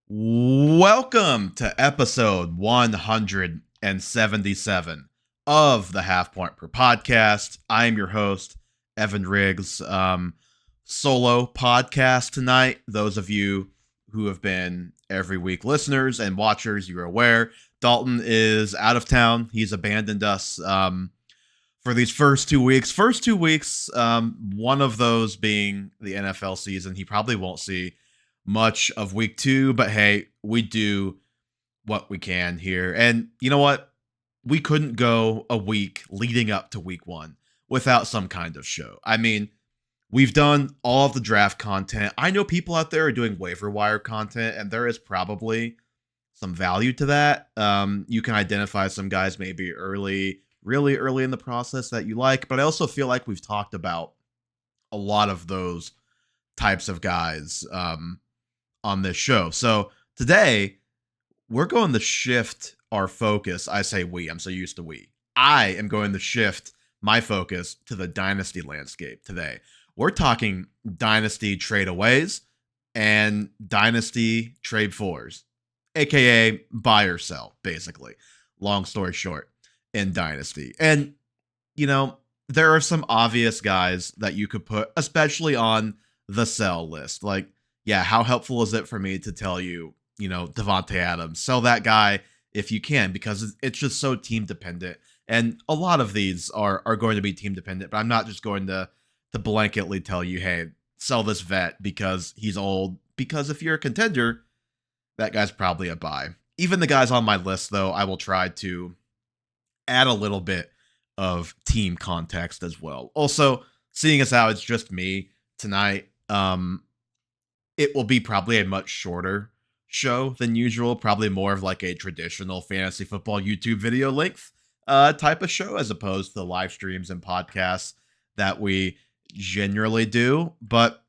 Welcome to episode 177 of the Half Point Per Podcast. I am your host, Evan Riggs. Solo podcast tonight. Those of you who have been every week listeners and watchers, you're aware Dalton is out of town. He's abandoned us for these first 2 weeks. One of those being the NFL season. He probably won't see much of week 2, but hey, we do what we can here. And you know what? We couldn't go a week leading up to week 1 without some kind of show. I mean, we've done all of the draft content. I know people out there are doing waiver wire content, and there is probably some value to that. You can identify some guys maybe really early in the process that you like, but I also feel like we've talked about a lot of those types of guys on this show. So today we're going to shift our focus. I say we, I'm so used to we. I am going to shift my focus to the Dynasty landscape today. We're talking Dynasty tradeaways and Dynasty trade fours, aka buy or sell, basically. Long story short, in Dynasty. And, you know, there are some obvious guys that you could put, especially on the sell list. Like, yeah, how helpful is it for me to tell you, Devontae Adams, sell that guy if you can, because it's just so team dependent. And a lot of these are going to be team dependent, but I'm not just going to blanketly tell you, hey, sell this vet because he's old. Because if you're a contender, that guy's probably a buy. Even the guys on my list, though, I will try to add a little bit of team context as well. Also, seeing as how it's just me tonight, it will be probably a much shorter show than usual, probably more of like a traditional fantasy football YouTube video length type of show, as opposed to the live streams and podcasts that we generally do. But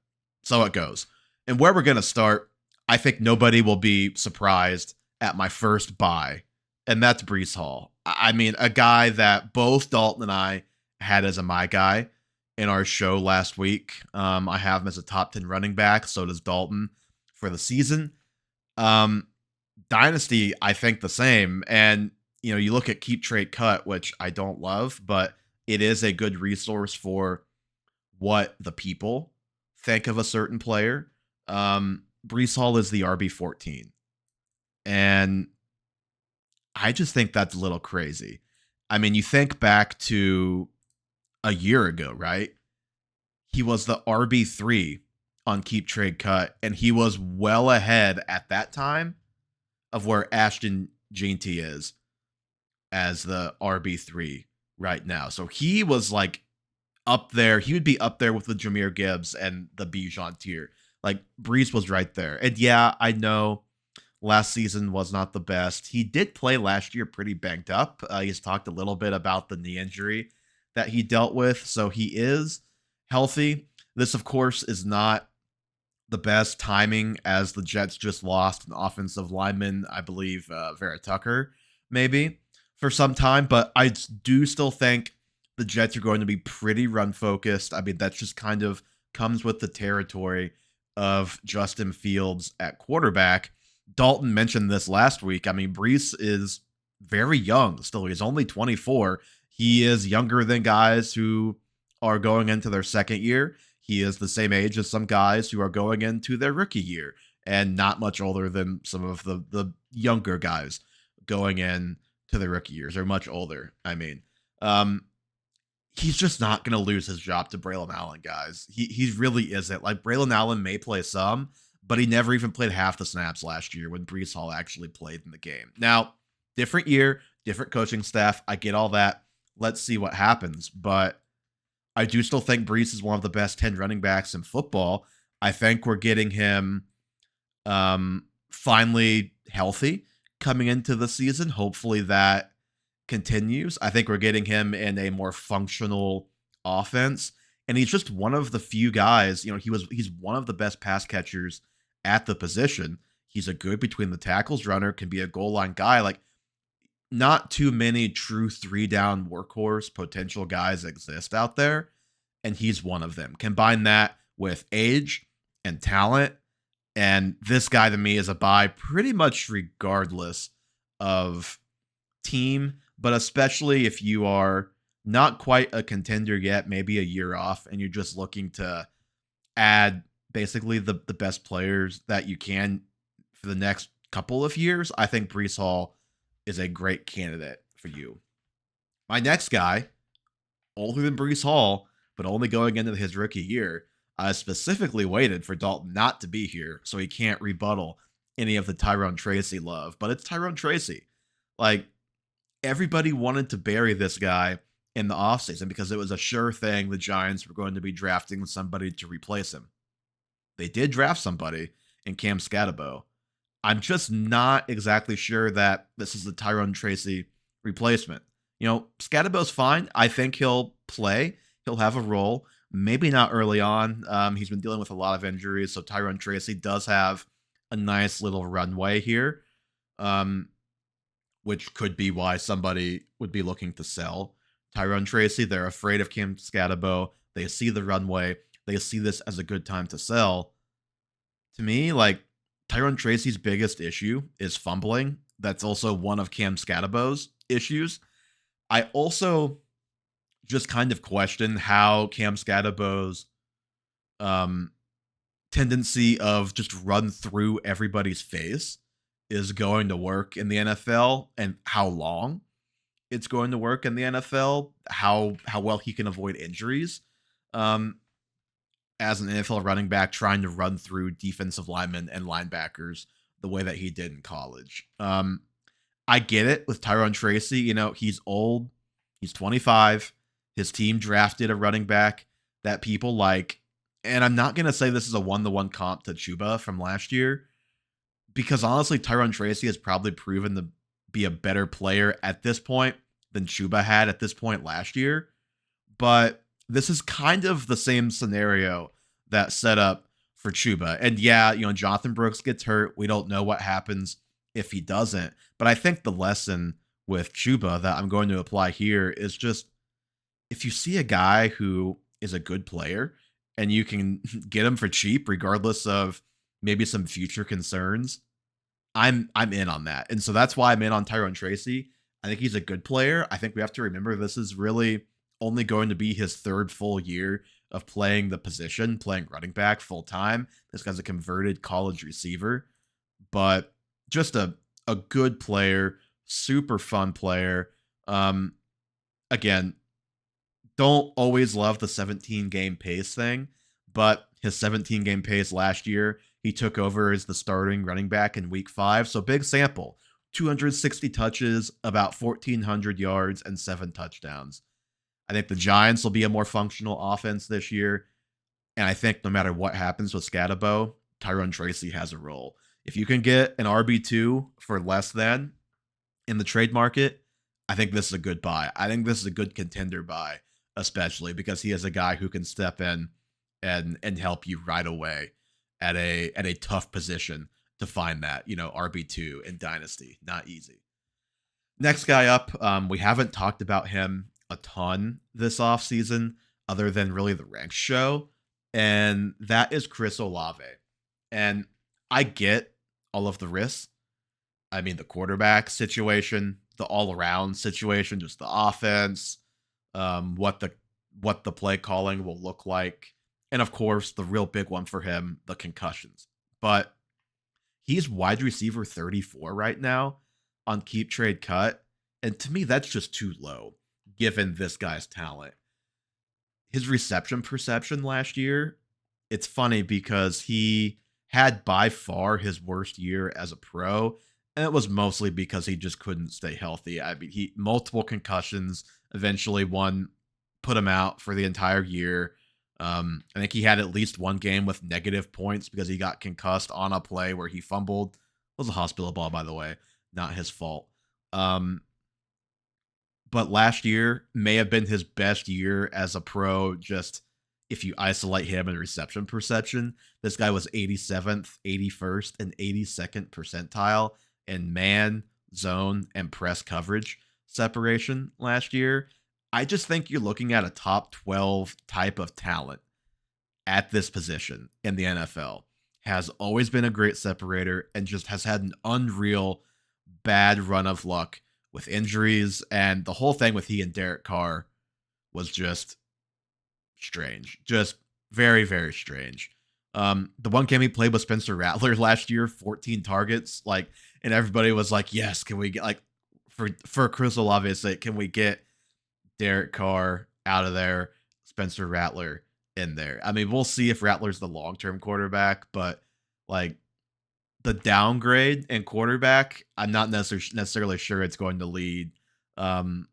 so it goes. And where we're going to start, I think nobody will be surprised at my first buy, and that's Breece Hall. I mean, a guy that both Dalton and I had as a my guy in our show last week. I have him as a top 10 running back. So does Dalton for the season. Dynasty, I think the same. And, you look at Keep Trade Cut, which I don't love, but it is a good resource for what the people think of a certain player. Breece Hall is the RB14. And I just think that's a little crazy. I mean, you think back to a year ago, right? He was the RB3 on Keep Trade Cut, and he was well ahead at that time of where Ashton Jeanty is as the RB3 right now. So he was like up there. He would be up there with the Jahmyr Gibbs and the Bijan tier. Like, Breece was right there. And yeah, I know last season was not the best. He did play last year pretty banged up. He's talked a little bit about the knee injury that he dealt with, so he is healthy. This, of course, is not the best timing, as the Jets just lost an offensive lineman, I believe Vera Tucker, maybe, for some time, but I do still think the Jets are going to be pretty run-focused. I mean, that just kind of comes with the territory of Justin Fields at quarterback. Dalton mentioned this last week. I mean, Breece is very young still. He's only 24. He is younger than guys who are going into their second year. He is the same age as some guys who are going into their rookie year, and not much older than some of the younger guys going in to their rookie years, or much older. I mean, he's just not going to lose his job to Braylon Allen, guys. He really isn't. Like, Braylon Allen may play some, but he never even played half the snaps last year when Breece Hall actually played in the game. Now, different year, different coaching staff. I get all that. Let's see what happens. But I do still think Breece is one of the best 10 running backs in football. I think we're getting him finally healthy coming into the season. Hopefully that continues. I think we're getting him in a more functional offense. And he's just one of the few guys, he's one of the best pass catchers at the position. He's a good between the tackles runner, can be a goal line guy. Like, not too many true 3-down workhorse potential guys exist out there, and he's one of them. Combine that with age and talent, And this guy to me is a buy pretty much regardless of team, but especially if you are not quite a contender yet, maybe a year off, and you're just looking to add basically the best players that you can for the next couple of years. I think Brees Hall is a great candidate for you. My next guy, older than Brees Hall, but only going into his rookie year, I specifically waited for Dalton not to be here so he can't rebuttal any of the Tyrone Tracy love. But it's Tyrone Tracy. Like, everybody wanted to bury this guy in the offseason because it was a sure thing the Giants were going to be drafting somebody to replace him. They did draft somebody in Cam Scatabo. I'm just not exactly sure that this is the Tyrone Tracy replacement. You know, Scadabo's fine. I think he'll play. He'll have a role. Maybe not early on. He's been dealing with a lot of injuries, so Tyrone Tracy does have a nice little runway here, which could be why somebody would be looking to sell Tyrone Tracy. They're afraid of Cam Scatabo. They see the runway. They see this as a good time to sell. To me, like, Tyrone Tracy's biggest issue is fumbling. That's also one of Cam Scatabo's issues. I also just kind of question how Cam Scatabo's tendency of just run through everybody's face is going to work in the NFL, and how long it's going to work in the NFL, how well he can avoid injuries. As an NFL running back trying to run through defensive linemen and linebackers the way that he did in college. I get it with Tyrone Tracy. You know, he's old. He's 25. His team drafted a running back that people like. And I'm not going to say this is a one-to-one comp to Chuba from last year, because honestly, Tyrone Tracy has probably proven to be a better player at this point than Chuba had at this point last year. But this is kind of the same scenario that set up for Chuba. And yeah, you know, Jonathan Brooks gets hurt. We don't know what happens if he doesn't. But I think the lesson with Chuba that I'm going to apply here is just, if you see a guy who is a good player and you can get him for cheap, regardless of maybe some future concerns, I'm in on that. And so that's why I'm in on Tyrone Tracy. I think he's a good player. I think we have to remember this is really only going to be his third full year of playing the position, playing running back full time. This guy's a converted college receiver, but just a good player, super fun player. Again, don't always love the 17 game pace thing, but his 17 game pace last year, he took over as the starting running back in week 5. So big sample, 260 touches, about 1,400 yards, and 7 touchdowns. I think the Giants will be a more functional offense this year. And I think no matter what happens with Scatabo, Tyrone Tracy has a role. If you can get an RB2 for less than in the trade market, I think this is a good buy. I think this is a good contender buy, especially because he is a guy who can step in and help you right away at a tough position to find that, you know, RB2 in Dynasty. Not easy. Next guy up, we haven't talked about him a ton this offseason other than really the ranks show, and that is Chris Olave. And I get all of the risks. I mean, the quarterback situation, the all-around situation, just the offense, what the play calling will look like, and of course, the real big one for him, the concussions. But he's wide receiver 34 right now on Keep Trade Cut, and to me, that's just too low given this guy's talent. His reception perception last year, it's funny because he had by far his worst year as a pro, and it was mostly because he just couldn't stay healthy. I mean, he multiple concussions, eventually one put him out for the entire year. I think he had at least one game with negative points because he got concussed on a play where he fumbled. It was a hospital ball, by the way, not his fault. But last year may have been his best year as a pro, just if you isolate him in reception perception. This guy was 87th, 81st, and 82nd percentile in man, zone, and press coverage separation last year. I just think you're looking at a top 12 type of talent at this position in the NFL. has always been a great separator and just has had an unreal bad run of luck with injuries. And the whole thing with he and Derek Carr was just strange. Just very, very strange. The one game he played with Spencer Rattler last year, 14 targets, like, and everybody was like, yes, can we get like for Chris Olave's sake, can we get Derek Carr out of there, Spencer Rattler in there? I mean, we'll see if Rattler's the long-term quarterback, but like the downgrade in quarterback, I'm not necessarily sure it's going to lead um,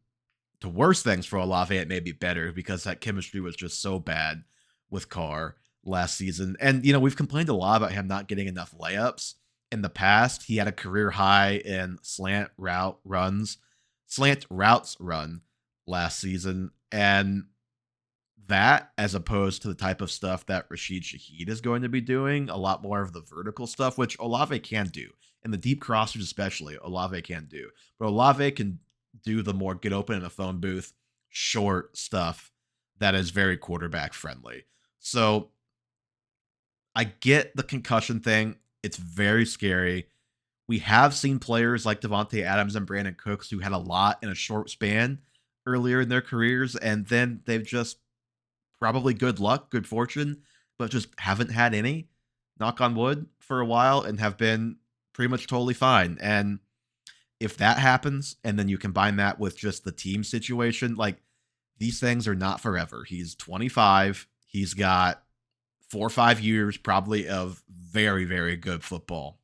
to worse things for Olave. It may be better because that chemistry was just so bad with Carr last season. And, we've complained a lot about him not getting enough layups in the past. He had a career high in slant routes run last season. And that, as opposed to the type of stuff that Rashid Shaheed is going to be doing, a lot more of the vertical stuff, which Olave can do. And the deep crossers especially, Olave can do. But Olave can do the more get open in a phone booth, short stuff that is very quarterback friendly. So I get the concussion thing. It's very scary. We have seen players like Devontae Adams and Brandon Cooks who had a lot in a short span earlier in their careers, and then they've just probably good luck, good fortune, but just haven't had any, knock on wood, for a while and have been pretty much totally fine. And if that happens, and then you combine that with just the team situation, like these things are not forever. He's 25. He's got 4 or 5 years probably of very, very good football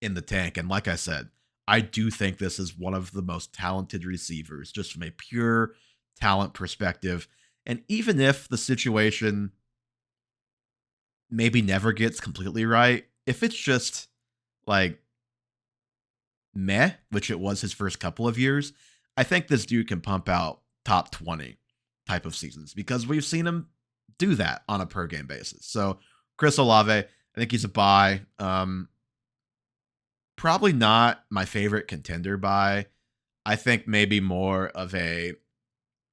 in the tank. And like I said, I do think this is one of the most talented receivers, just from a pure talent perspective. And even if the situation maybe never gets completely right, if it's just like meh, which it was his first couple of years, I think this dude can pump out top 20 type of seasons because we've seen him do that on a per game basis. So Chris Olave, I think he's a buy. Probably not my favorite contender buy. I think maybe more of a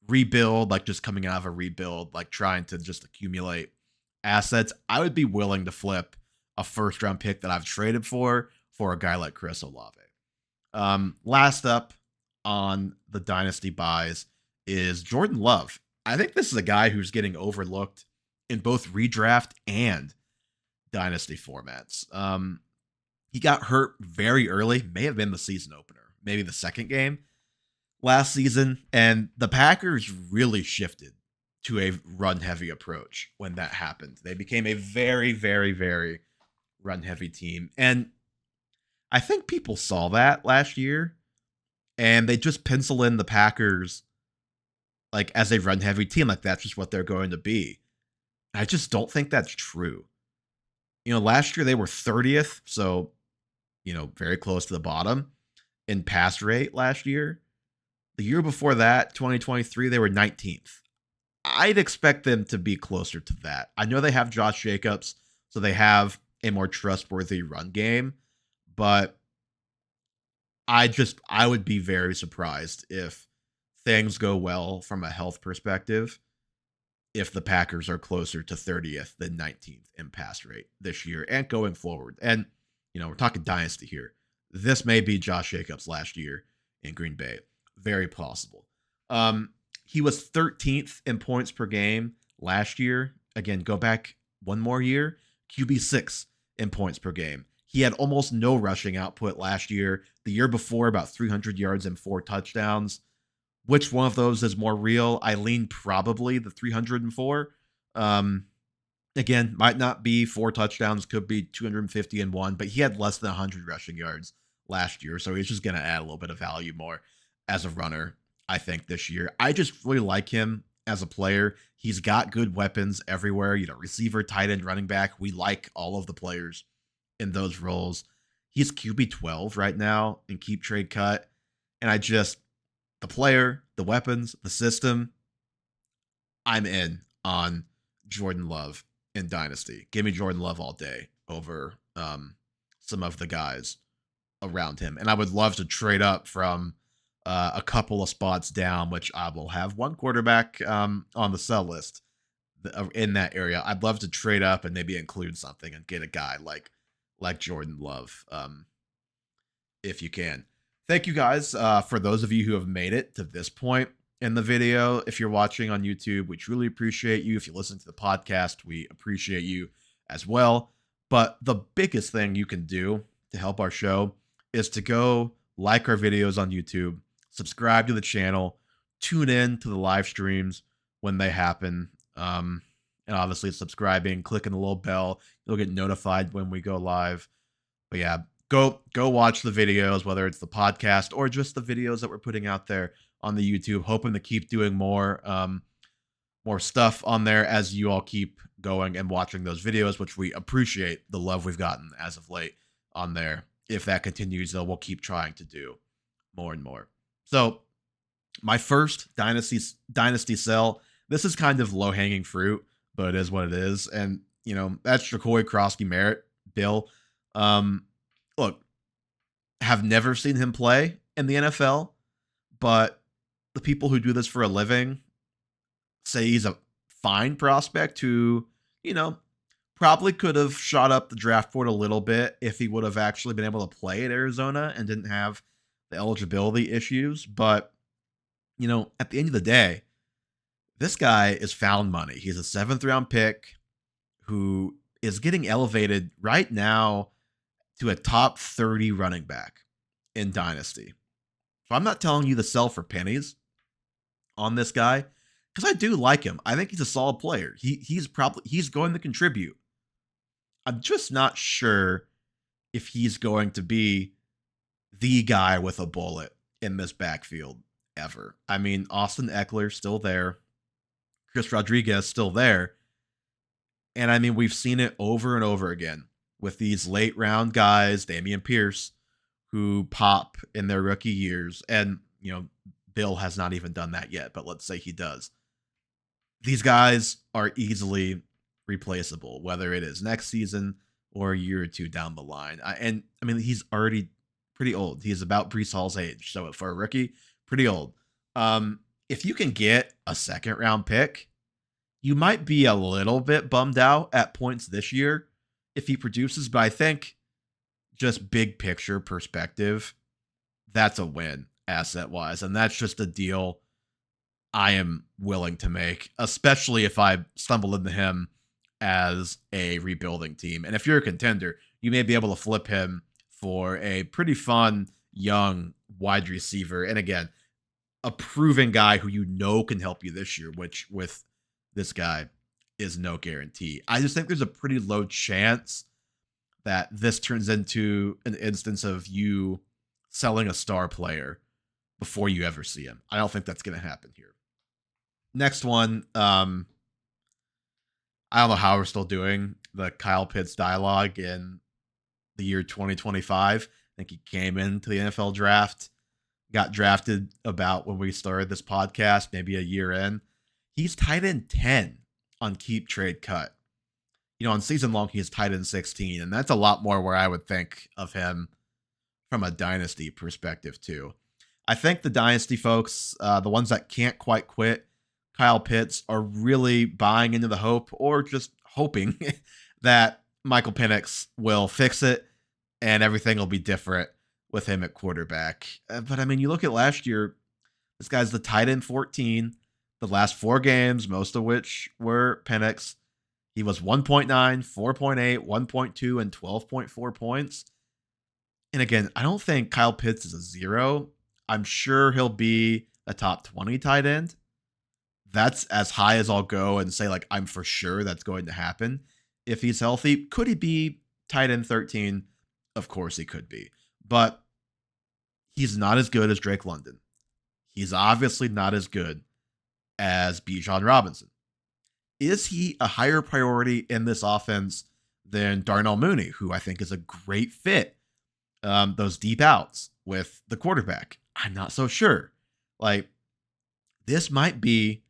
rebuild, like just coming out of a rebuild, like trying to just accumulate assets. I would be willing to flip a first round pick that I've traded for a guy like Chris Olave. Last up on the Dynasty buys is Jordan Love. I think this is a guy who's getting overlooked in both redraft and Dynasty formats. He got hurt very early, may have been the season opener, maybe the second game last season, and the Packers really shifted to a run-heavy approach when that happened. They became a very, very, very run-heavy team, and I think people saw that last year, and they just pencil in the Packers like as a run-heavy team, like that's just what they're going to be. I just don't think that's true. Last year they were 30th, so very close to the bottom in pass rate last year. The year before that, 2023, they were 19th. I'd expect them to be closer to that. I know they have Josh Jacobs, so they have a more trustworthy run game, but I would be very surprised if things go well from a health perspective if the Packers are closer to 30th than 19th in pass rate this year and going forward. And, we're talking Dynasty here. This may be Josh Jacobs last year in Green Bay. Very possible. He was 13th in points per game last year. Again, go back one more year, QB6 in points per game. He had almost no rushing output last year. The year before, about 300 yards and 4 touchdowns. Which one of those is more real? I lean probably the 304. Again, might not be 4 touchdowns, could be 250 but he had less than 100 rushing yards last year, so he's just going to add a little bit of value more as a runner, I think, this year. I just really like him as a player. He's got good weapons everywhere, receiver, tight end, running back. We like all of the players in those roles. He's QB 12 right now in keep trade cut, and the player, the weapons, the system, I'm in on Jordan Love in Dynasty. Give me Jordan Love all day over some of the guys around him. And I would love to trade up from a couple of spots down, which I will have one quarterback on the sell list in that area. I'd love to trade up and maybe include something and get a guy like Jordan Love, if you can. Thank you guys for those of you who have made it to this point in the video. If you're watching on YouTube, we truly appreciate you. If you listen to the podcast, we appreciate you as well. But the biggest thing you can do to help our show is to go like our videos on YouTube, subscribe to the channel, tune in to the live streams when they happen. And obviously subscribing, clicking the little bell, you'll get notified when we go live. But yeah, go watch the videos, whether it's the podcast or just the videos that we're putting out there on the YouTube, hoping to keep doing more stuff on there as you all keep going and watching those videos, which we appreciate the love we've gotten as of late on there. If that continues, though, we'll keep trying to do more and more. So my first dynasty sell, this is kind of low-hanging fruit, but it is what it is. And, that's JaCory Crosby-Merritt, Bill. Look, have never seen him play in the NFL, but the people who do this for a living say he's a fine prospect who, probably could have shot up the draft board a little bit if he would have actually been able to play at Arizona and didn't have the eligibility issues. But, at the end of the day, this guy is found money. He's a 7th round pick who is getting elevated right now to a top 30 running back in Dynasty. So I'm not telling you to sell for pennies on this guy, because I do like him. I think he's a solid player. He's going to contribute. I'm just not sure if he's going to be the guy with a bullet in this backfield ever. I mean, Austin Eckler still there. Chris Rodriguez still there. And I mean, we've seen it over and over again with these late round guys, Dameon Pierce, who pop in their rookie years. And, Bill has not even done that yet, but let's say he does. These guys are easily replaceable, whether it is next season or a year or two down the line. He's already pretty old. He's about Breece Hall's age. So for a rookie, pretty old. If you can get a 2nd round pick, you might be a little bit bummed out at points this year if he produces, but I think just big picture perspective, that's a win asset wise. And that's just a deal I am willing to make, especially if I stumble into him as a rebuilding team. And if you're a contender, you may be able to flip him for a pretty fun young wide receiver. And again, a proven guy who can help you this year, which with this guy is no guarantee. I just think there's a pretty low chance that this turns into an instance of you selling a star player before you ever see him. I don't think that's going to happen here. Next one, I don't know how we're still doing the Kyle Pitts dialogue in the year 2025. I think he came into the NFL draft, got drafted about when we started this podcast, maybe a year in. He's tight end 10 on Keep Trade Cut. On season long, he's tight end 16, and that's a lot more where I would think of him from a dynasty perspective too. I think the dynasty folks, the ones that can't quite quit Kyle Pitts, are really buying into the hope, or just hoping that Michael Penix will fix it and everything will be different with him at quarterback. But I mean, you look at last year, this guy's the tight end 14, the last 4 games, most of which were Penix. He was 1.9, 4.8, 1.2, and 12.4 points. And again, I don't think Kyle Pitts is a 0. I'm sure he'll be a top 20 tight end. That's as high as I'll go and say, I'm for sure that's going to happen if he's healthy. Could he be tight end 13? Of course he could be. But he's not as good as Drake London. He's obviously not as good as Bijan Robinson. Is he a higher priority in this offense than Darnell Mooney, who I think is a great fit? Those deep outs with the quarterback, I'm not so sure. This might be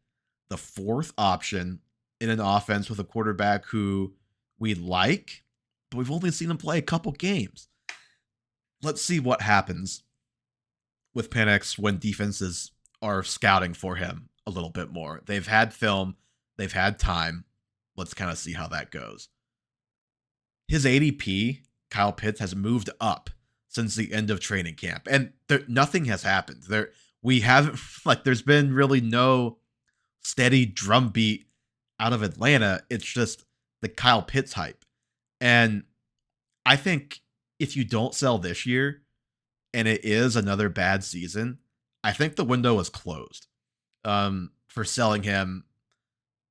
the 4th option in an offense with a quarterback who we like, but we've only seen him play a couple games. Let's see what happens with Penix when defenses are scouting for him a little bit more. They've had film. They've had time. let's kind of see how that goes. His ADP, Kyle Pitts, has moved up since the end of training camp, and nothing has happened. We haven't there's been really no steady drumbeat out of Atlanta. It's just the Kyle Pitts hype, and I think if you don't sell this year, and it is another bad season, I think the window is closed for selling him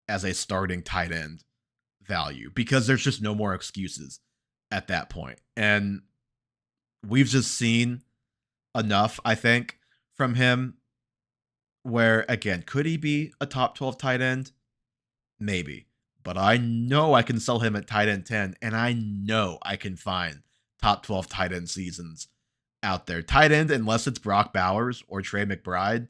as a starting tight end value, because there's just no more excuses at that point. And we've just seen enough, I think, from him where, again, could he be a top 12 tight end? Maybe. But I know I can sell him at tight end 10, and I know I can find top 12 tight end seasons out there. Tight end, unless it's Brock Bowers or Trey McBride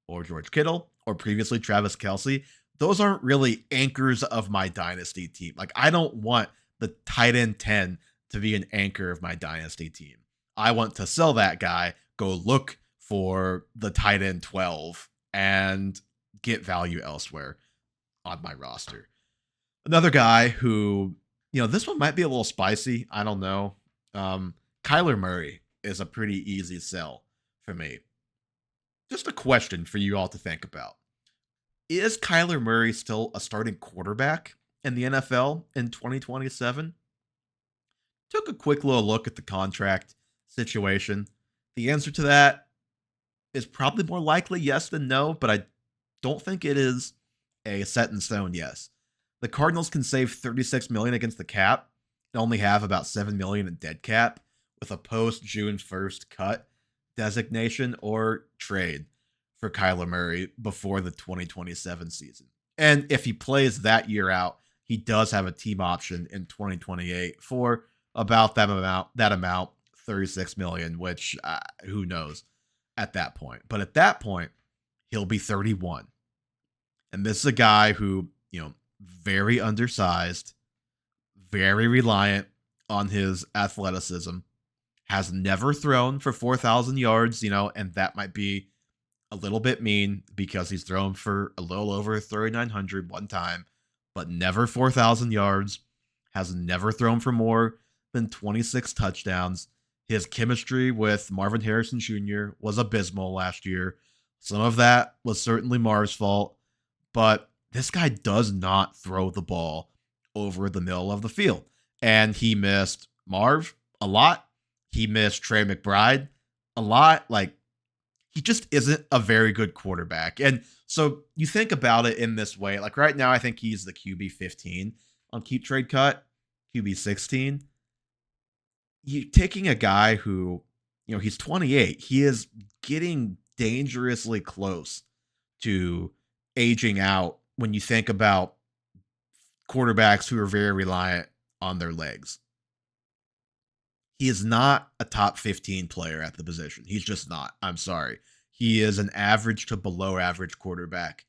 or George Kittle or previously Travis Kelce, those aren't really anchors of my dynasty team. Like, I don't want the tight end 10 to be an anchor of my dynasty team. I want to sell that guy, go look for the tight end 12, and get value elsewhere on my roster. Another guy who, this one might be a little spicy. I don't know. Kyler Murray is a pretty easy sell for me. Just a question for you all to think about. Is Kyler Murray still a starting quarterback in the NFL in 2027? Took a quick little look at the contract situation. The answer to that is probably more likely yes than no, but I don't think it is a set in stone yes. The Cardinals can save $36 million against the cap and only have about $7 million in dead cap with a post June 1st cut designation or trade for Kyler Murray before the 2027 season. And if he plays that year out, he does have a team option in 2028 for about that amount, $36 million, which who knows at that point. But at that point, he'll be 31. And this is a guy who, very undersized, very reliant on his athleticism, has never thrown for 4,000 yards, and that might be a little bit mean because he's thrown for a little over 3,900 one time, but never 4,000 yards, has never thrown for more than 26 touchdowns. His chemistry with Marvin Harrison Jr. was abysmal last year. Some of that was certainly Marv's fault, but this guy does not throw the ball over the middle of the field. And he missed Marv a lot. He missed Trey McBride a lot. He just isn't a very good quarterback. And so you think about it in this way. Like right now, I think he's the QB 15 on Keep Trade Cut, QB 16. You taking a guy who, he's 28. He is getting dangerously close to aging out when you think about quarterbacks who are very reliant on their legs. He is not a top 15 player at the position. He's just not. I'm sorry. He is an average to below average quarterback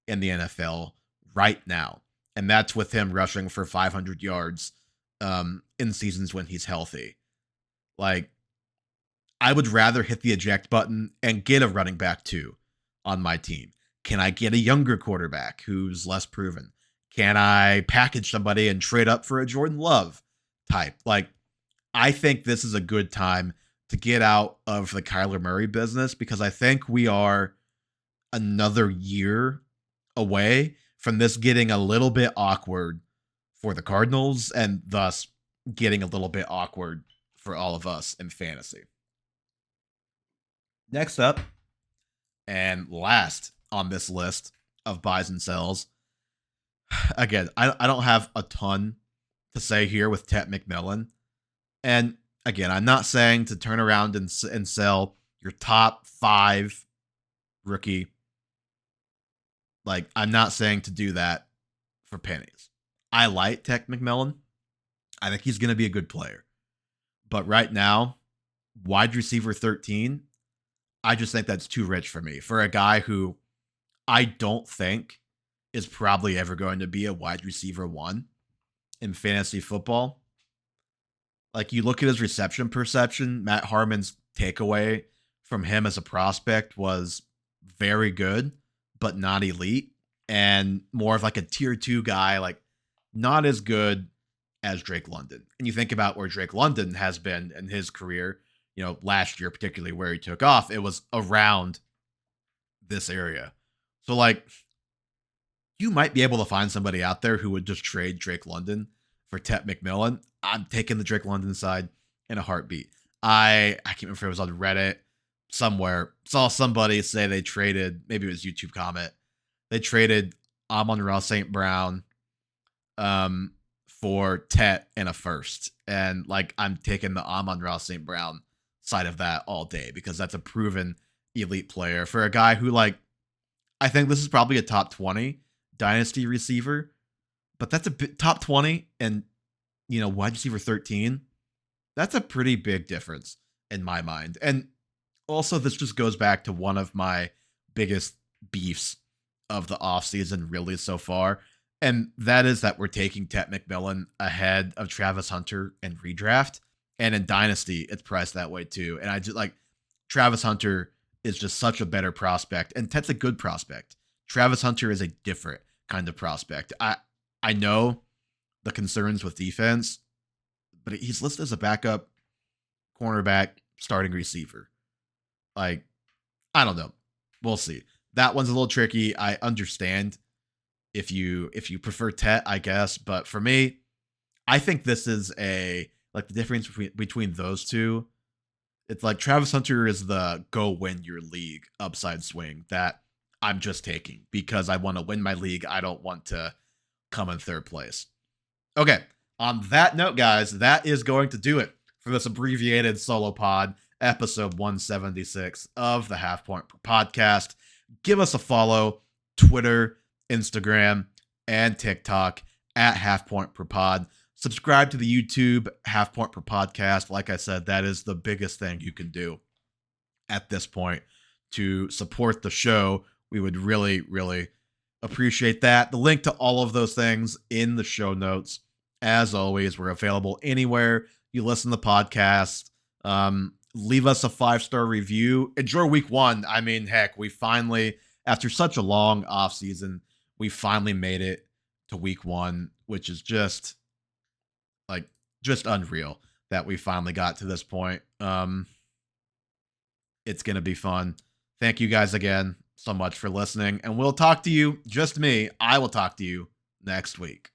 in the NFL right now. And that's with him rushing for 500 yards in seasons when he's healthy. I would rather hit the eject button and get a running back too on my team. Can I get a younger quarterback who's less proven? Can I package somebody and trade up for a Jordan Love type? I think this is a good time to get out of the Kyler Murray business because I think we are another year away from this getting a little bit awkward for the Cardinals and thus getting a little bit awkward for all of us in fantasy. Next up, and last on this list of buys and sells, again, I don't have a ton to say here with Tet McMillan. And again, I'm not saying to turn around and sell your top 5 rookie. I'm not saying to do that for pennies. I like Tet McMillan. I think he's going to be a good player. But right now, wide receiver 13, I just think that's too rich for me. For a guy who I don't think is probably ever going to be a wide receiver 1 in fantasy football. You look at his reception perception, Matt Harmon's takeaway from him as a prospect was very good, but not elite. And more of a tier 2 guy, not as good as Drake London. And you think about where Drake London has been in his career, last year, particularly where he took off, it was around this area. So, like, you might be able to find somebody out there who would just trade Drake London for Tet McMillan. I'm taking the Drake London side in a heartbeat. I can't remember if it was on Reddit somewhere. Saw somebody say they traded, maybe it was YouTube comment. They traded Amon-Ra St. Brown for Tet and a first. And like I'm taking the Amon-Ra St. Brown side of that all day because that's a proven elite player for a guy who, like, I think this is probably a top 20 Dynasty receiver, but that's a top 20 and, wide receiver 13. That's a pretty big difference in my mind. And also, this just goes back to one of my biggest beefs of the offseason, really, so far. And that is that we're taking Tet McMillan ahead of Travis Hunter in redraft. And in Dynasty, it's priced that way too. And I just like Travis Hunter is just such a better prospect. And Tet's a good prospect. Travis Hunter is a different kind of prospect. I know the concerns with defense, but he's listed as a backup cornerback starting receiver. Like, I don't know. We'll see. That one's a little tricky. I understand if you prefer Tet, I guess, but for me, I think this is the difference between those two. It's like Travis Hunter is the go win your league upside swing that I'm just taking because I want to win my league. I don't want to come in third place. Okay. On that note, guys, that is going to do it for this abbreviated solo pod, episode 176 of the Half Point Podcast. Give us a follow, Twitter, Instagram, and TikTok at Half Point Per Pod. Subscribe to the YouTube Half Point Per Podcast. Like I said, that is the biggest thing you can do at this point to support the show. We would really, really appreciate that. The link to all of those things in the show notes. As always, we're available anywhere you listen to the podcast. Leave us a 5-star review. Enjoy week 1. I mean, heck, we finally, after such a long off season, we finally made it to week 1, which is just unreal that we finally got to this point. It's going to be fun. Thank you guys again so much for listening, and we'll talk to you, just me, I will talk to you next week.